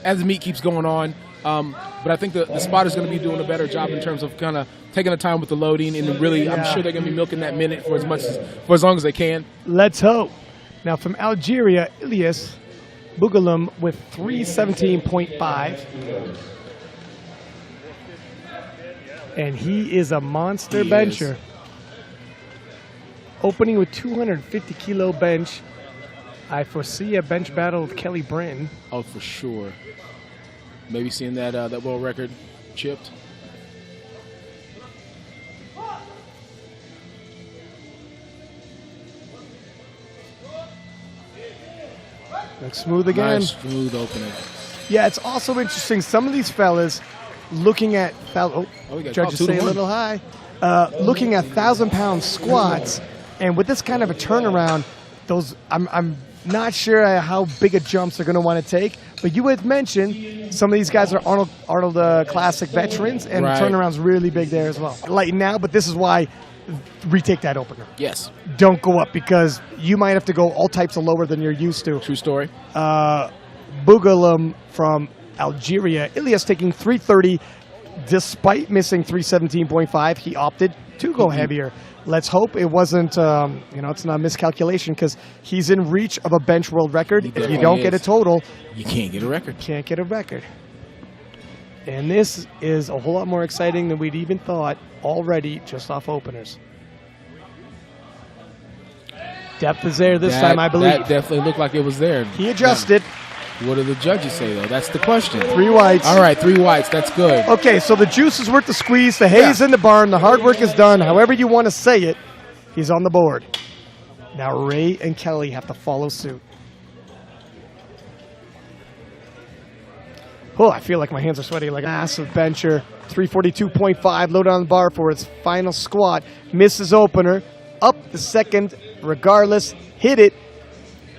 as the meet keeps going on. But I think the spotter's going to be doing a better job in terms of kind of taking the time with the loading, and really, I'm sure they're going to be milking that minute for as long as they can. Let's hope. Now from Algeria, Ilyas boughalem with 317.5. And he is a monster bencher. Opening with 250-kilo bench. I foresee a bench battle with Kelly Britton. Oh, for sure. Maybe seeing that world record chipped. Looks smooth again. Nice, smooth opening. Yeah, it's also interesting. Some of these fellas looking at judges say a little high. Looking at 1,000-pound squats, and with this kind of a turnaround, I'm not sure how big a jumps they're going to want to take. But you had mentioned some of these guys are Arnold Classic veterans, and the turnaround's really big there as well. Light now, but this is why retake that opener. Yes. Don't go up, because you might have to go all types of lower than you're used to. True story. Boughalem from Algeria. Ilyas taking 330. Despite missing 317.5, he opted to go heavier. Let's hope it wasn't, it's not a miscalculation, because he's in reach of a bench world record. If you don't get a total, you can't get a record. Can't get a record. And this is a whole lot more exciting than we'd even thought already just off openers. Depth is there this time, I believe. That definitely looked like it was there. He adjusted. What do the judges say, though? That's the question. 3 whites. All right, 3 whites. That's good. Okay, so the juice is worth the squeeze. The hay's in the barn. The hard work is done. However you want to say it, he's on the board. Now Ray and Kelly have to follow suit. Oh, I feel like my hands are sweaty like a massive bencher. 342.5 load on the bar for its final squat. Misses opener. Up the second regardless. Hit it.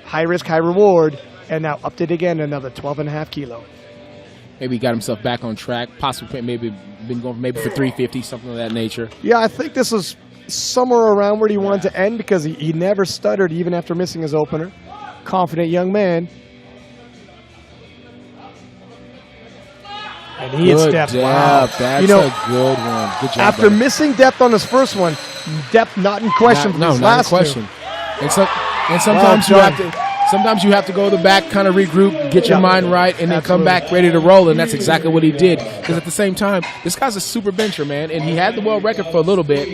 High risk, high reward. And now upped it again, another 12.5 kilo. Maybe he got himself back on track. Possibly maybe been going maybe for 350, something of that nature. Yeah, I think this was somewhere around where he wanted to end, because he never stuttered even after missing his opener. Confident young man. And he hits depth. Wow. That's a good one. Good job. After missing depth on his first one, depth not in question for his last question. And sometimes Sometimes you have to go to the back, kind of regroup, get your mind right, and then come back ready to roll, and that's exactly what he did. Because at the same time, this guy's a super bencher, man, and he had the world record for a little bit.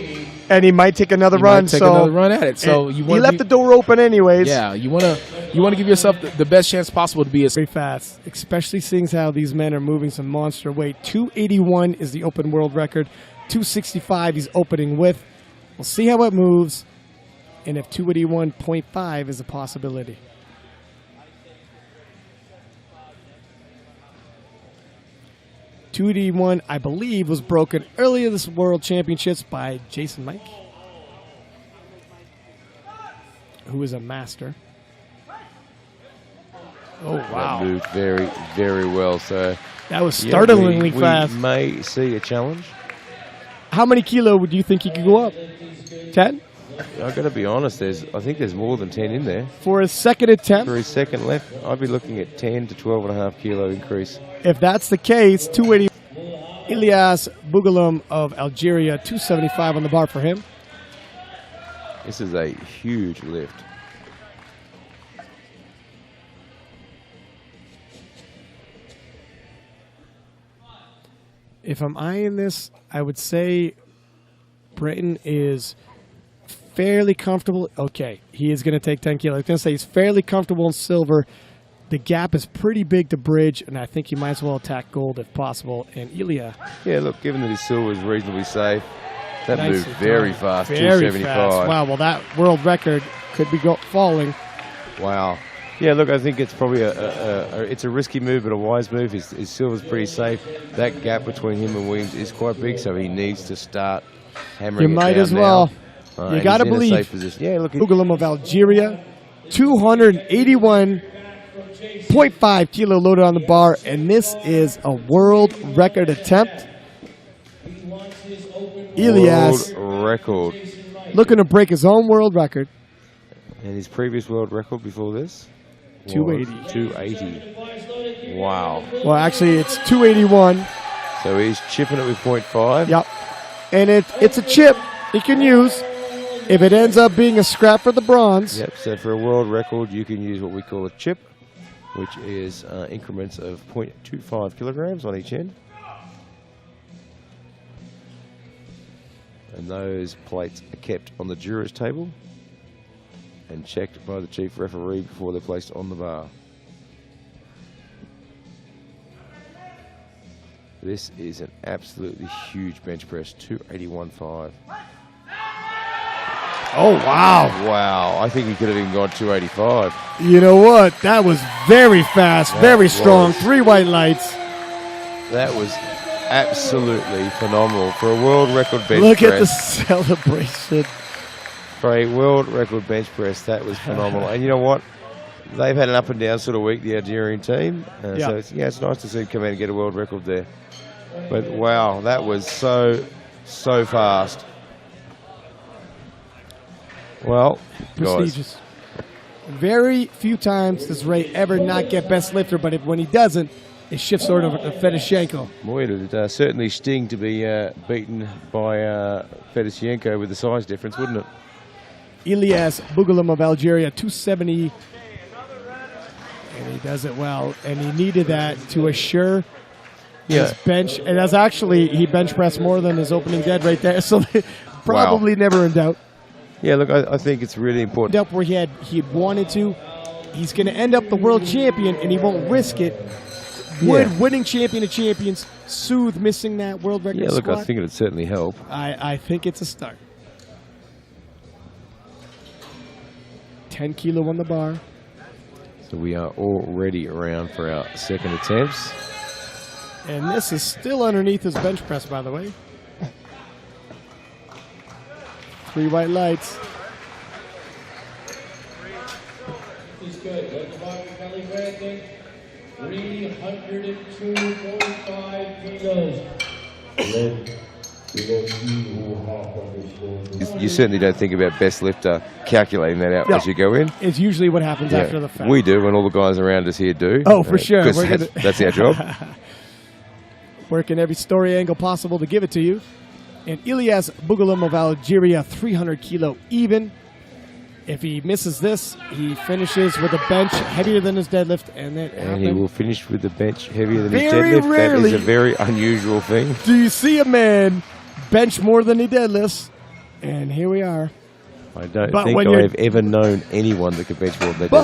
And he might take another run. Another run at it. So he left the door open anyways. Yeah, you want to give yourself the best chance possible to be very fast, especially seeing how these men are moving some monster weight. 281 is the open world record. 265 he's opening with. We'll see how it moves, and if 281.5 is a possibility. 281, I believe, was broken earlier this World Championships by Jason Mike, who is a master. Oh, wow. That moved very, very well. So that was startlingly fast. We may see a challenge. How many kilo do you think he could go up? 10? I've got to be honest, I think there's more than 10 in there. For his second attempt? For his second left, I'd be looking at 10 to 12.5 kilo increase. If that's the case, 280. Ilyas boughalem of Algeria, 275 on the bar for him. This is a huge lift. If I'm eyeing this, I would say Britton is fairly comfortable. Okay, he is going to take 10 kilos. I was going to say he's fairly comfortable in silver. The gap is pretty big to bridge, and I think he might as well attack gold if possible. And Ilyas. Yeah, look, given that his silver is reasonably safe, that moved very fast, very 275. Fast. Wow, well, that world record could be falling. Wow. Yeah, look, I think it's probably it's a risky move, but a wise move. His silver's pretty safe. That gap between him and Williams is quite big, so he needs to start hammering it down. You might as well. You got to believe. Yeah, look. Boughalem of Algeria, 281.5 kilo loaded on the bar, and this is a world record attempt. Ilyas, world record, looking to break his own world record. And his previous world record before this? 280. 280. Wow. Well, actually, it's 281. So he's chipping it with 0.5. Yep. And it's a chip he can use if it ends up being a scrap for the bronze. Yep, so for a world record, you can use what we call a chip, which is increments of 0.25 kilograms on each end. And those plates are kept on the jurors' table and checked by the chief referee before they're placed on the bar. This is an absolutely huge bench press, 281.5. Oh, wow. Wow, I think he could have even gone 285. You know what? That was very fast, very strong. 3 white lights. That was absolutely phenomenal. For a world record bench press. Look at the celebration. For a world record bench press, that was phenomenal. And you know what? They've had an up and down sort of week, the Algerian team. So it's nice to see them come out and get a world record there. But wow, that was so fast. Well, prestigious. Guys. Very few times does Ray ever not get best lifter, but when he doesn't, it shifts sort of to Fedoshenko. Boy, it would certainly sting to be beaten by Fedoshenko with the size difference, wouldn't it? Ilyas boughalem of Algeria, 270. And he does it well. And he needed that to assure his bench. And that's actually, he bench pressed more than his opening dead right there. So probably never in doubt. Yeah, look, I think it's really important. Up where he had wanted to. He's going to end up the world champion, and he won't risk it. Would winning champion of champions soothe missing that world record? Yeah, look, squat? I think it would certainly help. I think it's a start. 10 kilo on the bar. So we are already around for our second attempts. And this is still underneath his bench press, by the way. 3 white lights. He's good. Welcome back to Kelly Brandon. 302.5 kilos. You certainly don't think about best lifter calculating that out as you go in. It's usually what happens after the fact. We do, and all the guys around us here do. Oh, for sure. That's our job. Working every story angle possible to give it to you. And Ilyas boughalem of Algeria, 300 kilo even. If he misses this, he finishes with a bench heavier than his deadlift. And he will finish with the bench heavier than his deadlift. Rarely that is a very unusual thing. Do you see a man bench more than he deadlifts? And here we are. I don't think I've ever known anyone that could bench more than they do.